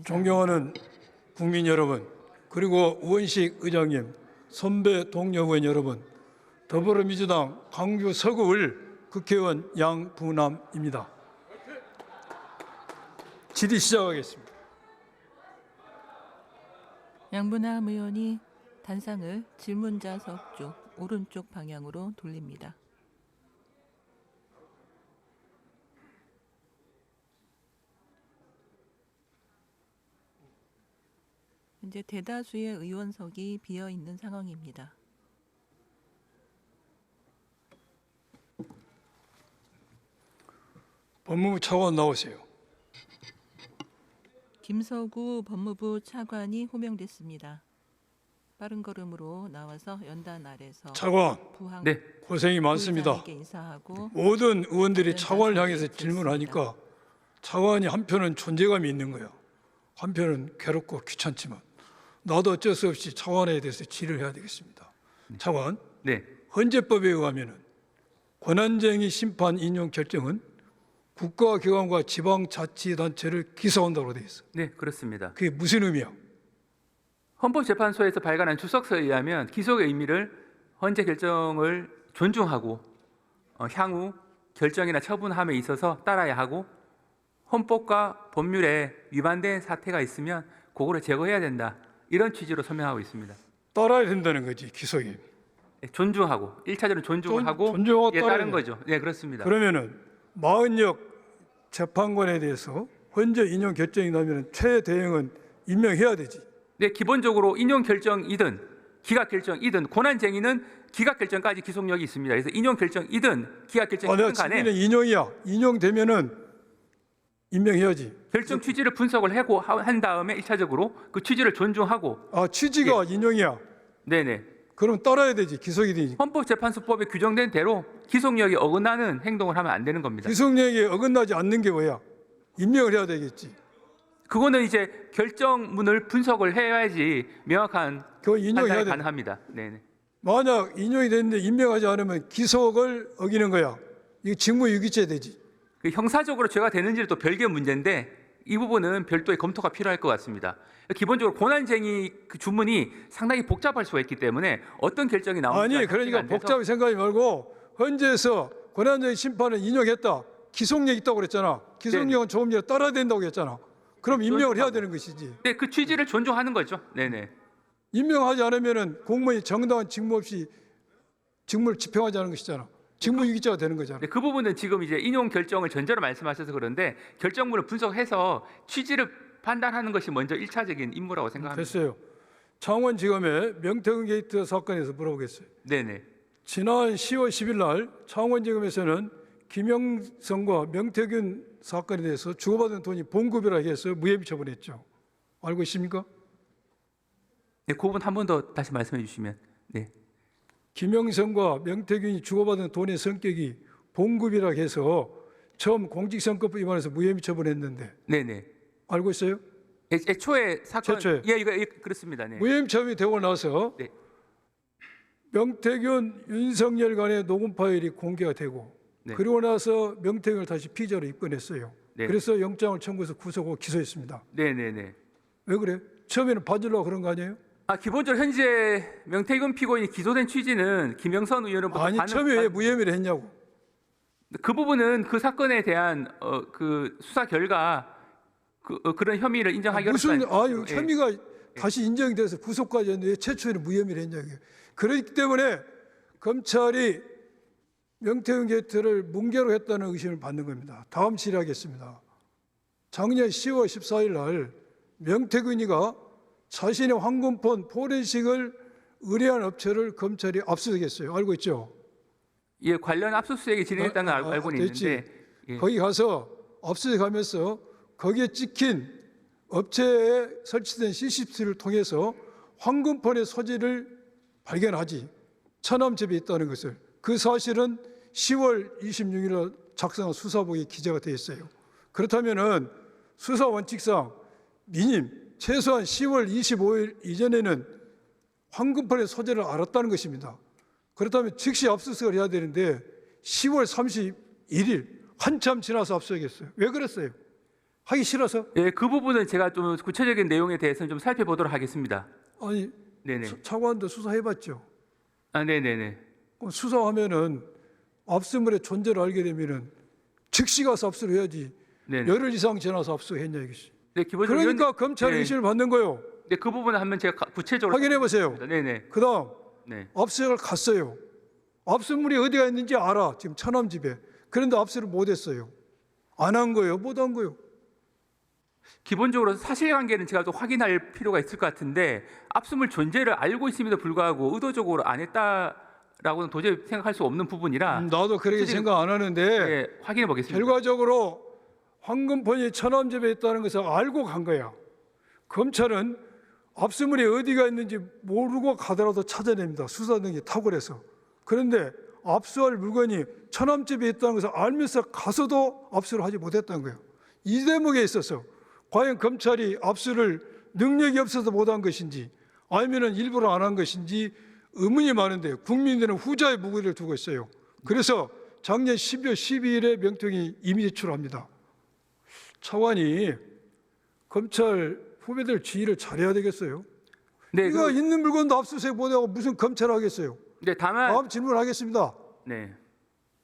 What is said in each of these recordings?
존경하는 국민 여러분, 그리고 우원식 의장님, 선배 동료 의원 여러분, 더불어민주당 광주 서구을 국회의원 양부남입니다. 질의 시작하겠습니다. 양부남 의원이 단상을 질문자석 쪽 오른쪽 방향으로 돌립니다. 현재 대다수의 의원석이 비어 있는 상황입니다. 법무부 차관 나오세요. 김서구 법무부 차관이 호명됐습니다. 빠른 걸음으로 나와서 연단 아래서 차관, 부항 네, 고생이 많습니다. 의장에게 인사하고 모든 의원들이 연단 차관을 향해서 자리에 질문하니까 차관이 한편은 존재감이 있는 거야. 한편은 괴롭고 귀찮지만 나도 어쩔 수 없이 차관에 대해서 질의를 해야 되겠습니다. 차관, 네, 헌재법에 의하면 권한쟁의 심판 인용 결정은 국가기관과 지방자치단체를 기소한다고 되어 있어. 네, 그렇습니다. 그게 무슨 의미야? 헌법재판소에서 발간한 주석서에 의하면 기소의 의미를 헌재 결정을 존중하고 향후 결정이나 처분함에 있어서 따라야 하고 헌법과 법률에 위반된 사태가 있으면 그거를 제거해야 된다. 이런 취지로 설명하고 있습니다. 따라야 된다는 거지, 기소에. 네, 존중하고 1차적으로 존중을 하고 존중하고 예, 따라야 따른 돼. 거죠. 네, 그렇습니다. 그러면은 마흔역 재판관에 대해서 헌재 인용 결정이 나면 최대행은 임명해야 되지. 네, 기본적으로 인용 결정이든 기각 결정이든 권한쟁의는 기각 결정까지 기속력이 있습니다. 그래서 인용 결정이든 기각 내가 결정이든 간에 지금은 인용이야. 인용되면은 임명해야지. 결정 취지를 분석을 하고 한 다음에 1차적으로 그 취지를 존중하고 취지가 인용이야. 네네 그럼 따라야 되지. 기속이 되지. 헌법재판소법에 규정된 대로 기속력이 어긋나는 행동을 하면 안 되는 겁니다. 기속력이 어긋나지 않는 게 뭐야? 임명을 해야 되겠지. 그거는 이제 결정문을 분석을 해야지 명확한 그거 인용해야 판단이 돼. 가능합니다. 네네. 만약 인용이 됐는데 임명하지 않으면 기속을 어기는 거야. 이거 직무유기죄 되지. 그 형사적으로 죄가 되는지는 또 별개의 문제인데 이 부분은 별도의 검토가 필요할 것 같습니다. 기본적으로 권한쟁의 그 주문이 상당히 복잡할 수가 있기 때문에 어떤 결정이 나오는지 아니 그러니까 복잡하게 생각하지 말고 헌재에서 권한쟁의 심판을 인용했다. 기속력 있다고 그랬잖아. 기속력은 조금 전에 따라야 된다고 했잖아. 그럼 임명을 해야 되는 것이지. 네, 그 취지를 존중하는 거죠. 네네. 임명하지 않으면은 공무원이 정당한 직무 없이 직무를 집행하지 않은 것이잖아. 직무유기죄가 되는 거잖아. 네, 그 부분은 지금 이제 인용 결정을 전제로 말씀하셔서 그런데 결정문을 분석해서 취지를 판단하는 것이 먼저 1차적인 임무라고 생각합니다. 됐어요. 창원지검의 명태균 게이트 사건에서 물어보겠어요. 네네. 지난 10월 10일 날 창원지검에서는 김영성과 명태균 사건에 대해서 주고받은 돈이 봉급이라 해서 무혐의 처분했죠. 알고 있습니까? 네, 그 부분 한 번 더 다시 말씀해 주시면. 네. 김영성과 명태균이 주고받은 돈의 성격이 봉급이라 해서 처음 공직선거법 위반해서 무혐의 처분했는데 네네. 알고 있어요? 애초에 사건 최초에. 이거 그렇습니다. 네. 무혐의 처분이 되고 나서 네. 명태균, 윤석열 간의 녹음 파일이 공개가 되고 네. 그리고 나서 명태균을 다시 피의자로 입건했어요. 네. 그래서 영장을 청구해서 구속하고 기소했습니다. 네네네. 왜 그래? 처음에는 봐주려고 그런 거 아니에요? 기본적으로 현재 명태균 피고인이 기소된 취지는 김영선 의원으로부터 아니 처음에 왜 무혐의를 했냐고. 그 부분은 그 사건에 대한 그 수사 결과 그런 혐의를 인정하기 무슨 어렵다. 예. 혐의가 다시 인정이 돼서 구속까지 했는데 왜 최초에는 무혐의를 했냐고. 그렇기 때문에 검찰이 명태균 게이트를 뭉개로 했다는 의심을 받는 겁니다. 다음 질의하겠습니다. 작년 10월 14일 날 명태균이가 자신의 황금폰 포렌식을 의뢰한 업체를 검찰이 압수수색했어요. 알고 있죠? 예, 관련 압수수색이 진행했다는 걸 알고는 됐지. 있는데 예. 거기 가서 압수수색하면서 거기에 찍힌 업체에 설치된 CCTV를 통해서 황금폰의 소지를 발견하지 천암집에 있다는 것을 그 사실은 10월 26일 날 작성한 수사복에 기재가 되어 있어요. 그렇다면은 수사 원칙상 미님 최소한 10월 25일 이전에는 황금폰의 소재를 알았다는 것입니다. 그렇다면 즉시 압수수색을 해야 되는데 10월 31일 한참 지나서 압수수색했어요. 왜 그랬어요? 하기 싫어서? 예, 그 부분은 제가 좀 구체적인 내용에 대해서는 좀 살펴보도록 하겠습니다. 아니, 네네. 차관도 수사해봤죠. 아, 네네네. 수사하면은 압수물의 존재를 알게 되면은 즉시 가서 압수를 해야지. 네네. 열흘 이상 지나서 압수했냐 이것이. 네, 기본적으로 그러니까 검찰이 네. 의심을 받는 거예요. 네, 그 부분은 한번 제가 구체적으로 확인해 보세요. 네네. 그다음 네. 압수를 갔어요. 압수물이 어디가 있는지 알아. 지금 처남 집에. 그런데 압수를 못했어요. 안 한 거예요. 못 한 거예요. 기본적으로 사실관계는 제가 또 확인할 필요가 있을 것 같은데 압수물 존재를 알고 있음에도 불구하고 의도적으로 안 했다라고는 도저히 생각할 수 없는 부분이라 나도 그렇게 솔직히- 생각 안 하는데 예, 확인해 보겠습니다. 결과적으로 황금폰이 처남 집에 있다는 것을 알고 간 거야. 검찰은 압수물이 어디가 있는지 모르고 가더라도 찾아냅니다. 수사 능력이 탁월해서. 그런데 압수할 물건이 처남 집에 있다는 것을 알면서 가서도 압수를 하지 못했다는 거예요. 이 대목에 있어서 과연 검찰이 압수를 능력이 없어서 못한 것인지 아니면 일부러 안 한 것인지 의문이 많은데 국민들은 후자의 무게를 두고 있어요. 그래서 작년 12월 12일에 명령이 이미 제출합니다. 차관이 검찰 후배들 지휘를 잘해야 되겠어요. 네, 이거 있는 물건도 압수수색 못하고 무슨 검찰 하겠어요. 네, 다만 다음 질문하겠습니다. 네.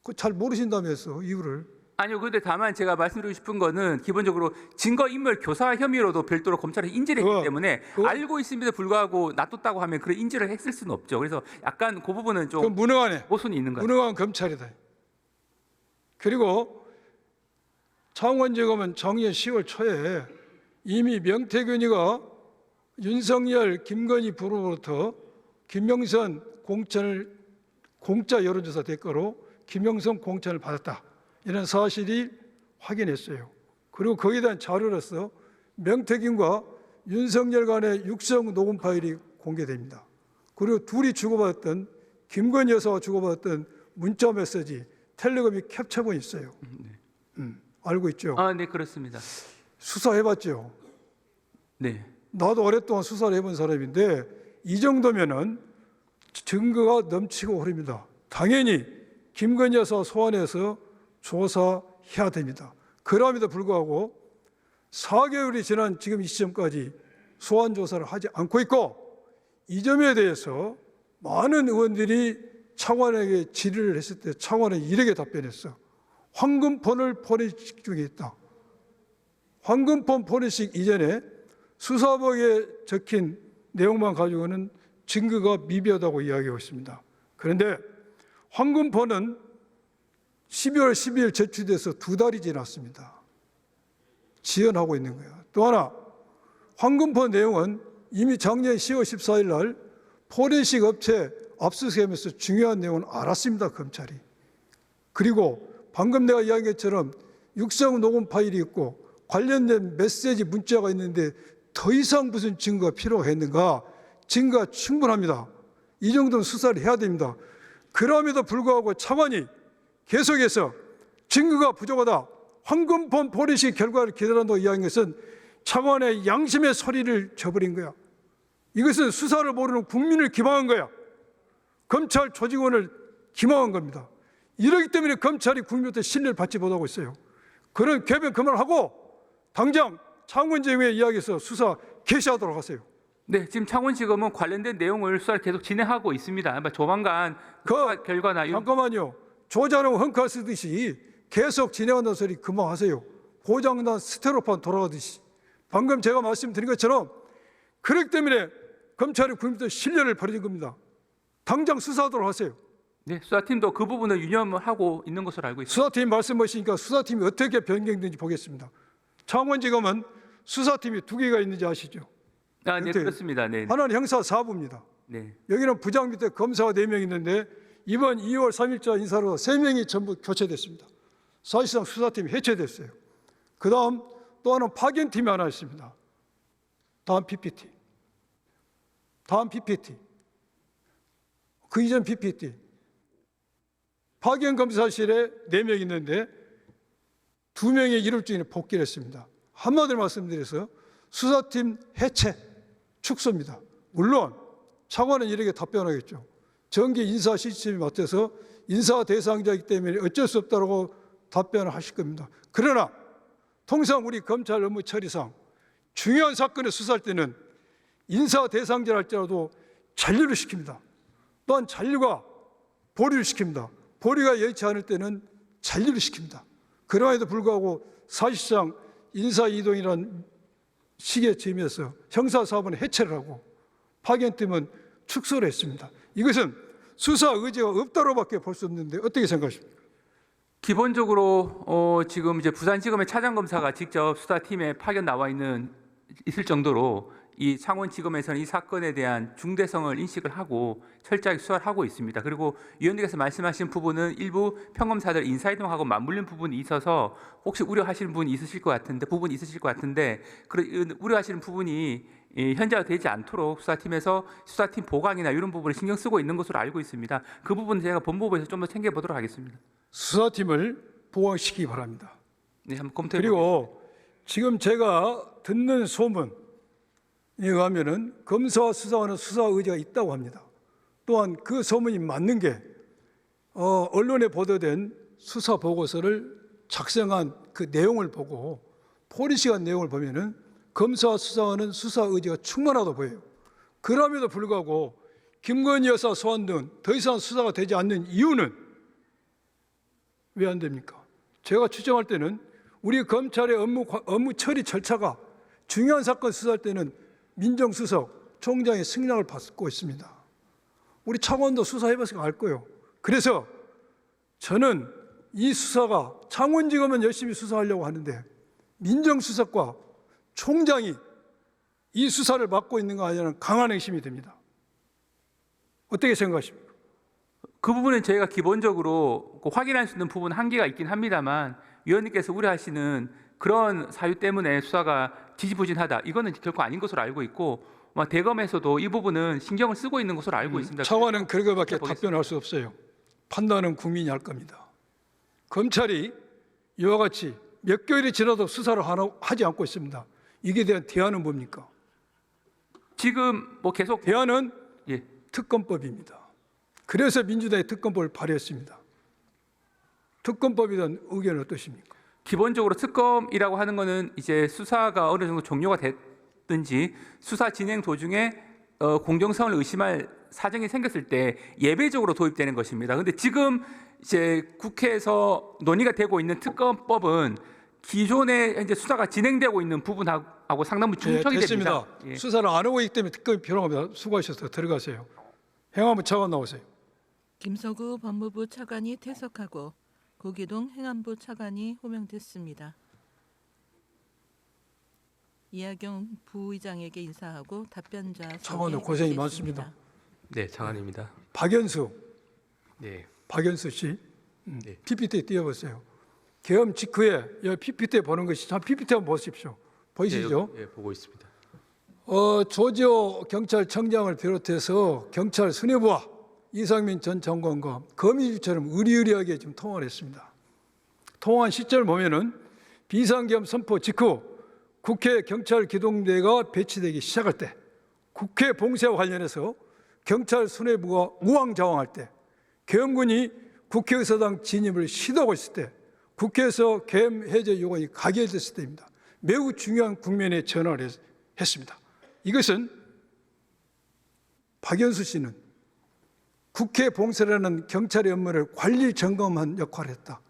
그거 잘 모르신다면서 이유를. 아니요, 근데 다만 제가 말씀드리고 싶은 거는 기본적으로 증거인멸 교사 혐의로도 별도로 검찰이 인지를 했기 때문에 알고 있음에도 불구하고 놔뒀다고 하면 그런 인지를 했을 수는 없죠. 그래서 약간 그 부분은 그건 좀 무능하네. 모순이 있는 거예요. 무능한 검찰이다. 그리고 창원지검은 작년 10월 초에 이미 명태균이가 윤석열, 김건희 부로부터 김영선 공짜 여론조사 대가로 김영선 공천을 받았다. 이런 사실이 확인했어요. 그리고 거기에 대한 자료로서 명태균과 윤석열 간의 육성 녹음 파일이 공개됩니다. 그리고 둘이 주고받았던 김건희 여사와 주고받았던 문자 메시지, 텔레그램이 캡처본이 있어요. 알고 있죠? 아, 네, 그렇습니다. 수사해봤죠. 네. 나도 오랫동안 수사를 해본 사람인데 이 정도면은 증거가 넘치고 흐릅니다. 당연히 김건희 여사 소환해서 조사해야 됩니다. 그럼에도 불구하고 4개월이 지난 지금 이 시점까지 소환 조사를 하지 않고 있고 이 점에 대해서 많은 의원들이 차관에게 질의를 했을 때 차관은 이렇게 답변했어. 황금폰을 포렌식 중에 있다. 황금폰 포렌식 이전에 수사복에 적힌 내용만 가지고는 증거가 미비하다고 이야기하고 있습니다. 그런데 황금폰은 12월 12일 제출돼서 2달이 지났습니다. 지연하고 있는 거예요. 또 하나 황금폰 내용은 이미 작년 10월 14일 날 포렌식 업체 압수수색하면서 중요한 내용은 알았습니다. 검찰이. 그리고 방금 내가 이야기한 것처럼 육성 녹음 파일이 있고 관련된 메시지 문자가 있는데 더 이상 무슨 증거가 필요했는가? 증거가 충분합니다. 이 정도는 수사를 해야 됩니다. 그럼에도 불구하고 차관이 계속해서 증거가 부족하다. 황금폰 포렌식 결과를 기다린다고 이야기한 것은 차관의 양심의 소리를 저버린 거야. 이것은 수사를 모르는 국민을 기망한 거야. 검찰 조직원을 기망한 겁니다. 이러기 때문에 검찰이 국민한테 신뢰를 받지 못하고 있어요. 그런 궤변 그만하고 당장 창원지검에 이야기해서 수사 개시하도록 하세요. 네, 지금 창원지검은 관련된 내용을 수사를 계속 진행하고 있습니다. 아마 조만간 수사 결과나 이런 잠깐만요. 조자룡 헝카 쓰듯이 계속 진행한다는 소리 그만하세요. 고장난 스테로판 돌아가듯이. 방금 제가 말씀드린 것처럼 그렇기 때문에 검찰이 국민들 신뢰를 버린 겁니다. 당장 수사하도록 하세요. 네, 수사팀도 그 부분을 유념하고 있는 것으로 알고 있습니다. 수사팀 말씀하시니까 수사팀이 어떻게 변경되는지 보겠습니다. 창원지검은 수사팀이 2개가 있는지 아시죠? 아, 네, 이렇게 그렇습니다. 네, 하나는 형사 4부입니다. 네, 여기는 부장 밑에 검사가 4명 있는데 이번 2월 3일자 인사로 3명이 전부 교체됐습니다. 사실상 수사팀이 해체됐어요. 그 다음 또 하나는 파견팀이 하나 있습니다. 다음 PPT. 그 이전 PPT. 파견검사실에 4명 있는데 2명의 이럴 중에 복귀를 했습니다. 한마디로 말씀드려서 수사팀 해체, 축소입니다. 물론 차관은 이렇게 답변하겠죠. 정기 인사 시스템이 맡아서 인사 대상자이기 때문에 어쩔 수 없다고 답변을 하실 겁니다. 그러나 통상 우리 검찰 업무 처리상 중요한 사건을 수사할 때는 인사 대상자를 할지라도 잔류를 시킵니다. 또한 잔류가 보류를 시킵니다. 보류가 여의치 않을 때는 잔류를 시킵니다. 그럼에도 불구하고 사실상 인사 이동이라는 시기에 지으면서 형사사업은 해체를 하고 파견팀은 축소를 했습니다. 이것은 수사 의지가 없다로밖에 볼 수 없는데 어떻게 생각하십니까? 기본적으로 지금 이제 부산지검의 차장검사가 직접 수사팀에 파견 나와 있을 정도로 이 창원지검에서는 이 사건에 대한 중대성을 인식을 하고 철저하게 수사를 하고 있습니다. 그리고 위원님께서 말씀하신 부분은 일부 평검사들 인사이동하고 맞물린 부분이 있어서 혹시 우려하시는 부분이 있으실 것 같은데 그런 우려하시는 부분이 현재가 되지 않도록 수사팀에서 수사팀 보강이나 이런 부분을 신경 쓰고 있는 것으로 알고 있습니다. 그 부분은 제가 본부부에서 좀 더 챙겨보도록 하겠습니다. 수사팀을 보강시키기 바랍니다. 네, 한번 검토해 그리고 지금 제가 듣는 소문에 의하면은 검사와 수사관은 수사 의지가 있다고 합니다. 또한 그 소문이 맞는 게 언론에 보도된 수사 보고서를 작성한 그 내용을 보고 포리시한 내용을 보면은 검사와 수사관은 수사 의지가 충만하다 보여요. 그럼에도 불구하고 김건희 여사 소환 등 더 이상 수사가 되지 않는 이유는 왜 안 됩니까? 제가 추정할 때는 우리 검찰의 업무 처리 절차가 중요한 사건 수사할 때는 민정수석 총장의 승낙을 받고 있습니다. 우리 창원도 수사해봤으니까 알 거예요. 그래서 저는 이 수사가 창원지검은 열심히 수사하려고 하는데 민정수석과 총장이 이 수사를 맡고 있는 거 아니냐는 강한 의심이 듭니다. 어떻게 생각하십니까? 그 부분은 저희가 기본적으로 확인할 수 있는 부분 한계가 있긴 합니다만 위원님께서 우려하시는 그런 사유 때문에 수사가 지지부진하다. 이거는 결코 아닌 것으로 알고 있고 대검에서도 이 부분은 신경을 쓰고 있는 것으로 알고 있습니다. 차관은 그거밖에 답변할 수 없어요. 판단은 국민이 할 겁니다. 검찰이 이와 같이 몇 개월이 지나도 수사를 하지 않고 있습니다. 이게 대한 대안은 뭡니까? 지금 계속 대안은 예. 특검법입니다. 그래서 민주당이 특검법을 발의했습니다. 특검법에 대한 의견은 어떠십니까? 기본적으로 특검이라고 하는 것은 이제 수사가 어느 정도 종료가 됐든지 수사 진행 도중에 공정성을 의심할 사정이 생겼을 때 예외적으로 도입되는 것입니다. 그런데 지금 이제 국회에서 논의가 되고 있는 특검법은 기존에 이제 수사가 진행되고 있는 부분하고 상당히 중첩이 됐습니다. 됩니다. 예. 수사를 안 하고 있기 때문에 특검이 필요합니다. 수고하셔서 들어가세요. 행안부 차관 나오세요. 김서구 법무부 차관이 퇴석하고 고기동 행안부 차관이 호명됐습니다. 이하경 부의장에게 인사하고 답변자 차관도 고생이 많습니다. 네, 장관입니다. 박연수 네, 씨 네. PPT 띄워보세요. 계엄 직후에 PPT 보는 것이 참 PPT 한번 보십시오. 보이시죠? 예, 보고 있습니다. 조지호 경찰청장을 비롯해서 경찰 수뇌부와 이상민 전 장관과 거미줄처럼 의리의리하게 지금 통화를 했습니다. 통화한 시점을 보면은 비상계엄 선포 직후 국회 경찰 기동대가 배치되기 시작할 때, 국회 봉쇄와 관련해서 경찰 수뇌부가 우왕좌왕할 때, 계엄군이 국회의사당 진입을 시도하고 있을 때, 국회에서 계엄 해제 요건이 가결됐을 때입니다. 매우 중요한 국면에 전화를 했습니다. 이것은 박연수 씨는 국회 봉쇄라는 경찰의 업무를 관리 점검한 역할을 했다.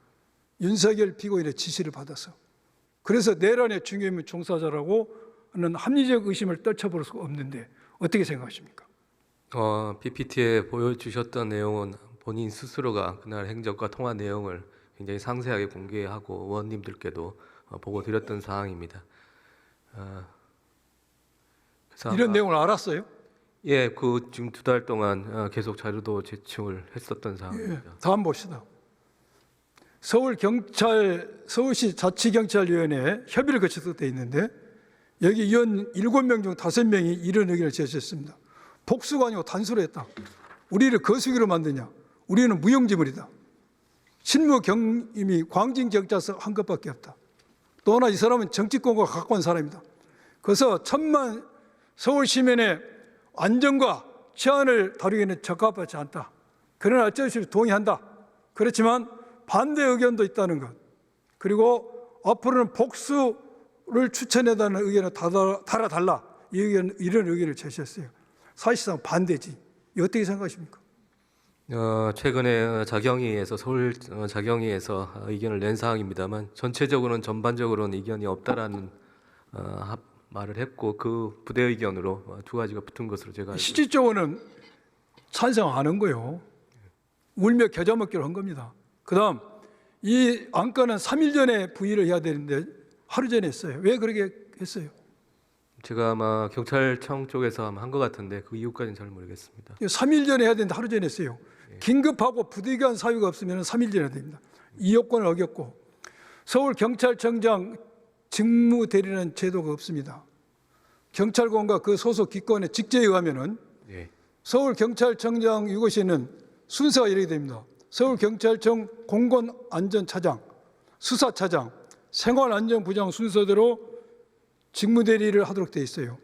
윤석열 피고인의 지시를 받아서. 그래서 내란의 중요한 종사자라고 하는 합리적 의심을 떨쳐볼 수가 없는데 어떻게 생각하십니까? PPT에 보여주셨던 내용은 본인 스스로가 그날 행적과 통화 내용을 굉장히 상세하게 공개하고 의원님들께도 보고 드렸던 사항입니다. 이런 내용을 알았어요? 예, 지금 2달 동안 계속 자료도 제출을 했었던 상황입니다. 다음 봅시다. 서울시 자치경찰위원회 협의를 거쳐서 돼 있는데 여기 위원 7명 중 5명이 이런 의견을 제시했습니다. 복수가 아니고 단수로 했다. 우리를 거수기로 만드냐? 우리는 무용지물이다. 실무 경임이 광진경찰서 한 것밖에 없다. 또 하나 이 사람은 정치권과 가까운 사람이다. 그래서 천만 서울 시민의 안전과 치안을 다루기에는 적합하지 않다. 그러나 어쩔 수 없이 동의한다. 그렇지만 반대 의견도 있다는 것. 그리고 앞으로는 복수를 추천해달라는 의견을 달아달라. 이런 의견을 제시했어요. 사실상 반대지. 이거 어떻게 생각하십니까? 최근에 자경위에서 서울 자경위에서 의견을 낸 사항입니다만 전체적으로는 전반적으로는 의견이 없다라는 말을 했고 그 부대 의견으로 두 가지가 붙은 것으로 제가 알고 있습니다. 실질적으로는 찬성 안 한 거예요. 울며 겨자 먹기로 한 겁니다. 그다음 이 안건은 3일 전에 부의를 해야 되는데 하루 전에 했어요. 왜 그렇게 했어요? 제가 아마 경찰청 쪽에서 아마 한 것 같은데 그 이유까지는 잘 모르겠습니다. 3일 전에 해야 되는데 하루 전에 했어요. 긴급하고 부득이한 사유가 없으면 3일 전에 해야 됩니다. 이 요건을 어겼고 서울경찰청장 직무대리라는 제도가 없습니다. 경찰관과 그 소속 기관의 직제에 의하면은 예. 서울경찰청장 유고시에는 순서가 이렇게 됩니다. 서울경찰청 공권안전차장, 수사차장, 생활안전부장 순서대로 직무대리를 하도록 되어 있어요.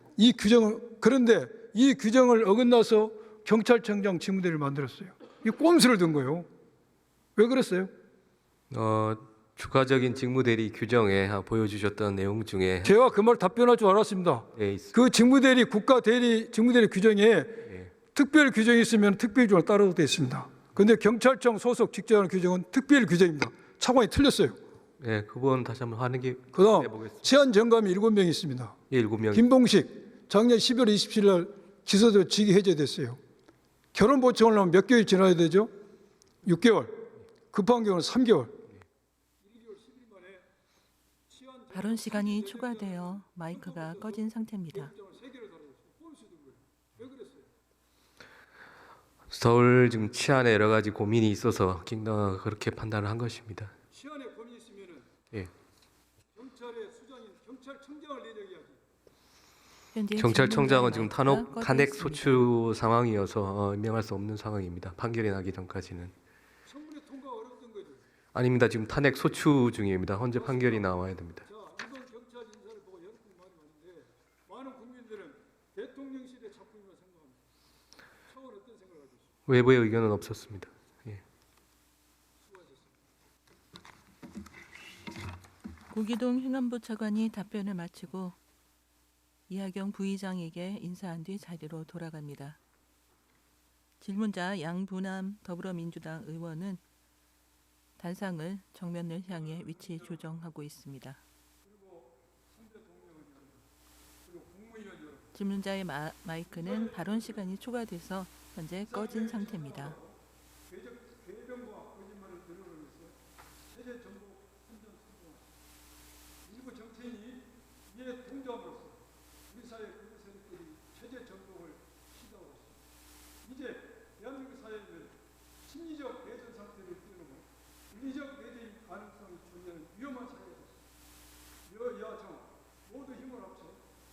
그런데 이 규정을 어긋나서 경찰청장 직무대리를 만들었어요. 이 꼼수를 든 거예요. 왜 그랬어요? 추가적인 직무대리 규정에 보여주셨던 내용 중에 제가 그 말 답변할 줄 알았습니다. 그 직무대리 국가대리 직무대리 규정에 특별 규정이 있으면 특별 규정을 따르도록 되어 있습니다. 그런데 경찰청 소속 직제하는 규정은 특별 규정입니다. 차관이 틀렸어요. 네, 그 부분 다시 한번 확인해 그다음 보겠습니다. 치안 정감이 7명이 있습니다. 예, 7명. 김봉식 작년 12월 27일 날 기소되어 직위 해제됐어요. 결혼 보청을 하면 몇 개월이 지나야 되죠? 6개월. 급한 경우는 3개월. 발언 시간이 초과되어 마이크가 꺼진 상태입니다. 서울 지금 치안에 여러 가지 고민이 있어서 그렇게 판단을 한 것입니다. 치안에 고민이 있으면은 예. 경찰의 수장인 경찰청장을 내려야지. 현재 경찰청장은 지금 질문자 마이크가 꺼져 탄핵 있습니다. 소추 상황이어서 임명할 수 없는 상황입니다. 판결이 나기 전까지는. 청문회 통과 어렵던 거죠. 아닙니다. 지금 탄핵 소추 중입니다. 헌재 판결이 나와야 됩니다. 자, 이번 경찰 인사를 보고 여러 말이 많은데 많은 국민들은 대통령실의 작품이라고 생각합니다. 청은 어떤 생각을 가지고 있습니까? 외부의 의견은 없었습니다. 예. 고기동 행안부 차관이 답변을 마치고 이하경 부의장에게 인사한 뒤 자리로 돌아갑니다. 질문자 양부남 더불어민주당 의원은 단상을 정면을 향해 위치 조정하고 있습니다. 질문자의 마이크는 발언 시간이 초과돼서 현재 꺼진 상태입니다. 일부 정치인이 이에 동조함으로써 우리 사회 극우 세력들이 체제 전복을 시도하고 있습니다. 이제 대한민국 사회는 심리적 내전 상태를 뛰어넘어 윤리적 내전의 가능성이 존재하는 위험한 사회가 됐습니다. 여야정 모두 힘을 합쳐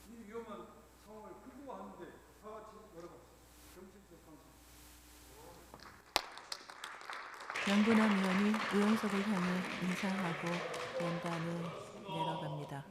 이 위험한 상황을 극복하는 데 다 같이 열어갑시다. 정치적 방송. 양분남 의원이 의원석을 향해 인사하고 연단을 내려갑니다.